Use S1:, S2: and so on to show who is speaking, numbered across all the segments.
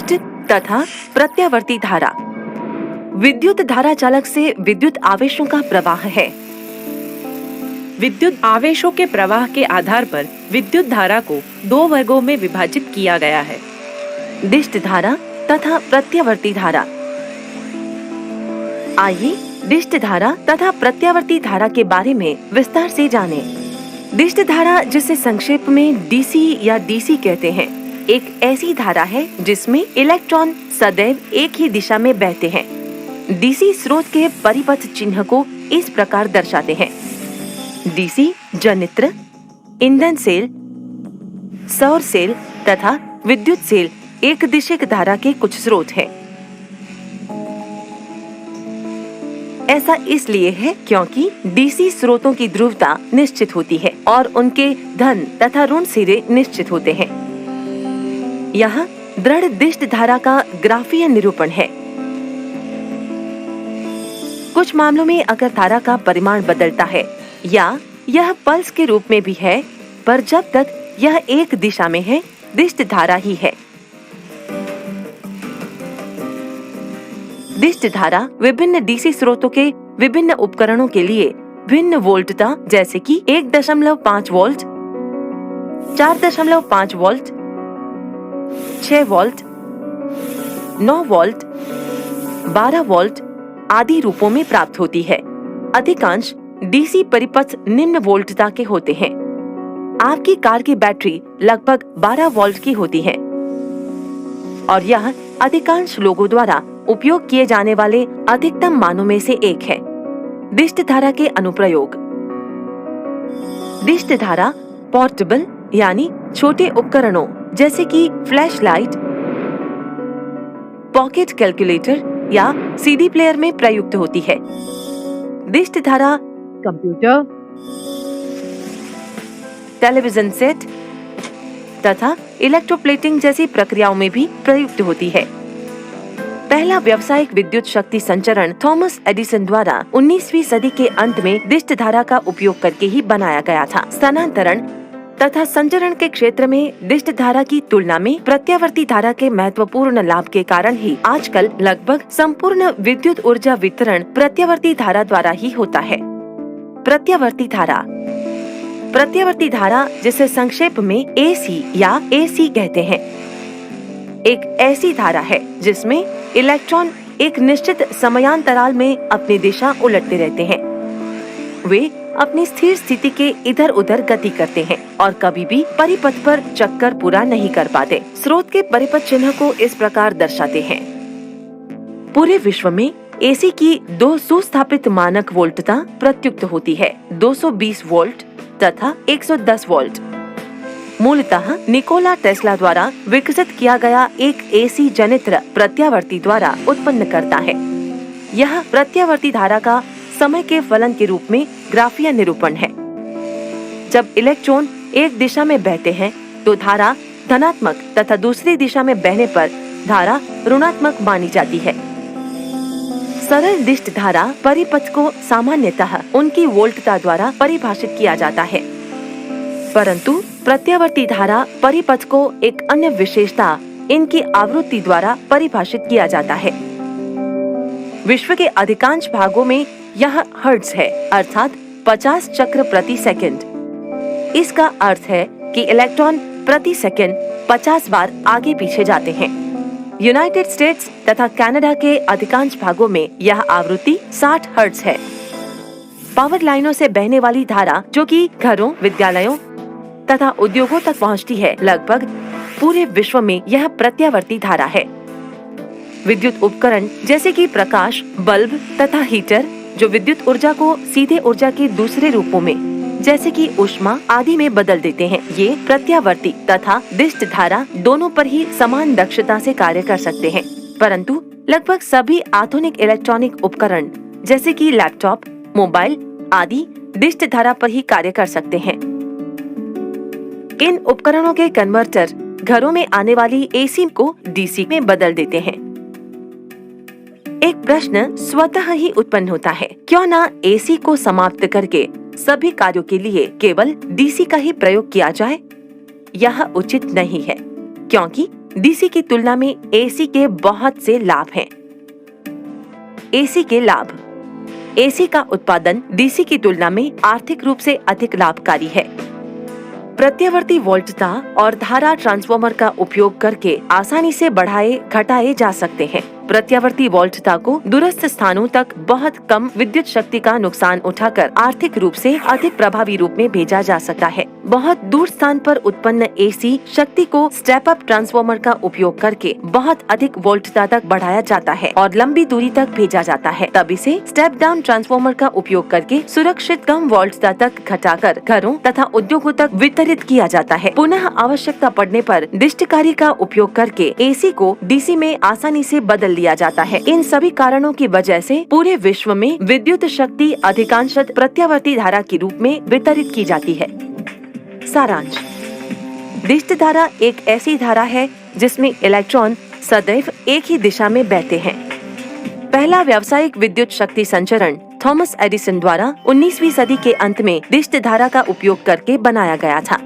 S1: दिष्ट तथा प्रत्यावर्ती धारा। विद्युत धारा चालक से विद्युत आवेशों का प्रवाह है।
S2: विद्युत आवेशों के प्रवाह के आधार पर विद्युत धारा को दो वर्गों में विभाजित किया गया है,
S1: दिष्ट धारा तथा प्रत्यावर्ती धारा। आइए दिष्ट धारा तथा प्रत्यावर्ती धारा के बारे में विस्तार से जानें। दिष्ट धारा, जिसे संक्षेप में डीसी या डीसी कहते हैं, एक ऐसी धारा है जिसमें इलेक्ट्रॉन सदैव एक ही दिशा में बहते हैं। डीसी स्रोत के परिपथ चिन्ह को इस प्रकार दर्शाते हैं। डीसी जनित्र, ईंधन सेल, सौर सेल तथा विद्युत सेल एक दिशिक धारा के कुछ स्रोत हैं। ऐसा इसलिए है क्योंकि डीसी स्रोतों की ध्रुवता निश्चित होती है और उनके धन तथा ऋण सिरे निश्चित होते हैं। यहाँ दृढ़ दिष्ट धारा का ग्राफीय निरूपण है। कुछ मामलों में अगर धारा का परिमाण बदलता है या यह पल्स के रूप में भी है, पर जब तक यह एक दिशा में है, दिष्ट धारा ही है। दिष्ट धारा विभिन्न डीसी स्रोतों के विभिन्न उपकरणों के लिए भिन्न वोल्टता, जैसे कि 1.5 volt, 4.5 volt, 6 volt, 9 volt, 12 volt आदि रूपों में प्राप्त होती है। अधिकांश डीसी परिपथ निम्न वोल्टता के होते हैं। आपकी कार की बैटरी लगभग 12 वोल्ट की होती है और यह अधिकांश लोगों द्वारा उपयोग किए जाने वाले अधिकतम मानों में से एक है। दिष्ट धारा के अनुप्रयोग। दिष्ट धारा पोर्टेबल यानी छोटे उपकरणों जैसे कि फ्लैश लाइट, पॉकेट कैलकुलेटर या सीडी प्लेयर में प्रयुक्त होती है। दिष्ट धारा कंप्यूटर, टेलीविजन सेट तथा इलेक्ट्रोप्लेटिंग जैसी प्रक्रियाओं में भी प्रयुक्त होती है। पहला व्यावसायिक विद्युत शक्ति संचरण थॉमस एडिसन द्वारा 19वीं सदी के अंत में दिष्ट धारा का उपयोग करके ही बनाया गया था। स्थानांतरण तथा संचरण के क्षेत्र में दिष्ट धारा की तुलना में प्रत्यावर्ती धारा के महत्वपूर्ण लाभ के कारण ही आजकल लगभग संपूर्ण विद्युत ऊर्जा वितरण प्रत्यावर्ती धारा द्वारा ही होता है। प्रत्यावर्ती धारा। प्रत्यावर्ती धारा, जिसे संक्षेप में एसी या एसी कहते हैं, एक ऐसी धारा है जिसमें इलेक्ट्रॉन एक निश्चित समयांतराल में अपनी दिशा उलटते रहते हैं। वे अपनी स्थिर स्थिति के इधर उधर गति करते हैं और कभी भी परिपथ पर चक्कर पूरा नहीं कर पाते। स्रोत के परिपथ चिन्ह को इस प्रकार दर्शाते हैं। पूरे विश्व में एसी की दो सुस्थापित मानक वोल्टता प्रयुक्त होती है, 220 वोल्ट तथा 110 वोल्ट। मूलतः निकोला टेस्ला द्वारा विकसित किया गया एक एसी जनित्र प्रत्यावर्ती द्वारा उत्पन्न करता है। यह प्रत्यावर्ती धारा का समय के फलन के रूप में ग्राफीय निरूपण है। जब इलेक्ट्रॉन एक दिशा में बहते हैं तो धारा धनात्मक तथा दूसरी दिशा में बहने पर धारा ऋणात्मक मानी जाती है। सरल दिष्ट धारा परिपथ को सामान्यतः उनकी वोल्टता द्वारा परिभाषित किया जाता है, परंतु प्रत्यावर्ती धारा परिपथ को एक अन्य विशेषता इनकी आवृत्ति द्वारा परिभाषित किया जाता है। विश्व के अधिकांश भागों में यह हर्ट्ज है, अर्थात 50 चक्र प्रति सेकंड। इसका अर्थ है कि इलेक्ट्रॉन प्रति सेकंड 50 बार आगे पीछे जाते हैं। यूनाइटेड स्टेट्स तथा कनाडा के अधिकांश भागों में यह आवृत्ति 60 हर्ट्ज है। पावर लाइनों से बहने वाली धारा, जो कि घरों, विद्यालयों तथा उद्योगों तक पहुंचती है, लगभग पूरे विश्व में यह प्रत्यावर्ती धारा है। विद्युत उपकरण जैसे कि प्रकाश, बल्ब तथा हीटर, जो विद्युत ऊर्जा को सीधे ऊर्जा के दूसरे रूपों में जैसे कि ऊष्मा आदि में बदल देते हैं, ये प्रत्यावर्ती तथा दिष्ट धारा दोनों पर ही समान दक्षता से कार्य कर सकते हैं। परंतु लगभग सभी आधुनिक इलेक्ट्रॉनिक उपकरण जैसे कि लैपटॉप, मोबाइल आदि दिष्ट धारा पर ही कार्य कर सकते हैं। इन उपकरणों के कन्वर्टर घरों में आने वाली एसी को डीसी में बदल देते हैं। एक प्रश्न स्वतः ही उत्पन्न होता है, क्यों ना एसी को समाप्त करके सभी कार्यों के लिए केवल डीसी का ही प्रयोग किया जाए? यह उचित नहीं है, क्योंकि डीसी की तुलना में एसी के बहुत से लाभ हैं। एसी के लाभ। एसी का उत्पादन डीसी की तुलना में आर्थिक रूप से अधिक लाभकारी है। प्रत्यावर्ती वोल्टता और धारा ट्रांसफार्मर का उपयोग करके आसानी से बढ़ाए घटाए जा सकते हैं। प्रत्यावर्ती वोल्टता को दूरस्थ स्थानों तक बहुत कम विद्युत शक्ति का नुकसान उठाकर आर्थिक रूप से अधिक प्रभावी रूप में भेजा जा सकता है। बहुत दूर स्थान पर उत्पन्न एसी शक्ति को स्टेप अप ट्रांसफार्मर का उपयोग करके बहुत अधिक वोल्टता तक बढ़ाया जाता है और लंबी दूरी तक भेजा जाता है। तब इसे स्टेप डाउन ट्रांसफार्मर का उपयोग करके सुरक्षित कम वोल्टता तक घटाकर घरों तथा उद्योगों तक वितरित किया जाता है। पुनः आवश्यकता पड़ने पर डिस्टकारी का उपयोग करके एसी को डीसी में आसानी से बदल लिया जाता है। इन सभी कारणों की वजह से पूरे विश्व में विद्युत शक्ति अधिकांशतः प्रत्यावर्ती धारा के रूप में वितरित की जाती है। सारांश। डिस्ट धारा एक ऐसी धारा है जिसमें इलेक्ट्रॉन सदैव एक ही दिशा में बहते हैं। पहला व्यावसायिक विद्युत शक्ति संचरण थॉमस एडिसन द्वारा 19वीं सदी के अंत में डिस्ट धारा का उपयोग करके बनाया गया था।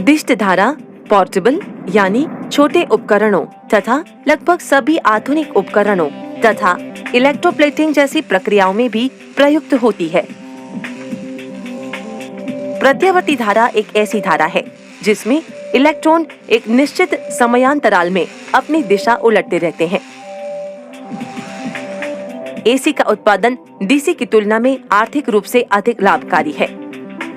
S1: डिस्ट धारा पोर्टेबल यानी छोटे उपकरणों तथा लगभग सभी आधुनिक उपकरणों तथा इलेक्ट्रोप्लेटिंग जैसी प्रक्रियाओं में भी प्रयुक्त होती है। प्रत्यावर्ती धारा एक ऐसी धारा है जिसमें इलेक्ट्रॉन एक निश्चित समयांतराल में अपनी दिशा उलटते रहते हैं। एसी का उत्पादन डीसी की तुलना में आर्थिक रूप से अधिक लाभकारी है।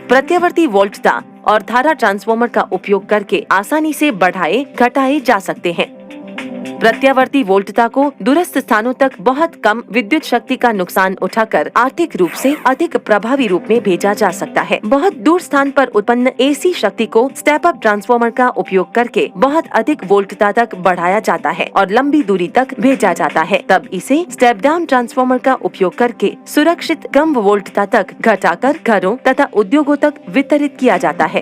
S1: प्रत्यावर्ती वोल्टता और धारा ट्रांसफार्मर का उपयोग करके आसानी से बढ़ाए घटाए जा सकते हैं। प्रत्यावर्ती वोल्टता को दूरस्थ स्थानों तक बहुत कम विद्युत शक्ति का नुकसान उठाकर आर्थिक रूप से अधिक प्रभावी रूप में भेजा जा सकता है। बहुत दूर स्थान पर उत्पन्न एसी शक्ति को स्टेप अप ट्रांसफार्मर का उपयोग करके बहुत अधिक वोल्टता तक बढ़ाया जाता है और लंबी दूरी तक भेजा जाता है। तब इसे स्टेप डाउन ट्रांसफार्मर का उपयोग करके सुरक्षित कम वोल्टता तक घटाकर घरों तथा उद्योगों तक वितरित किया जाता है।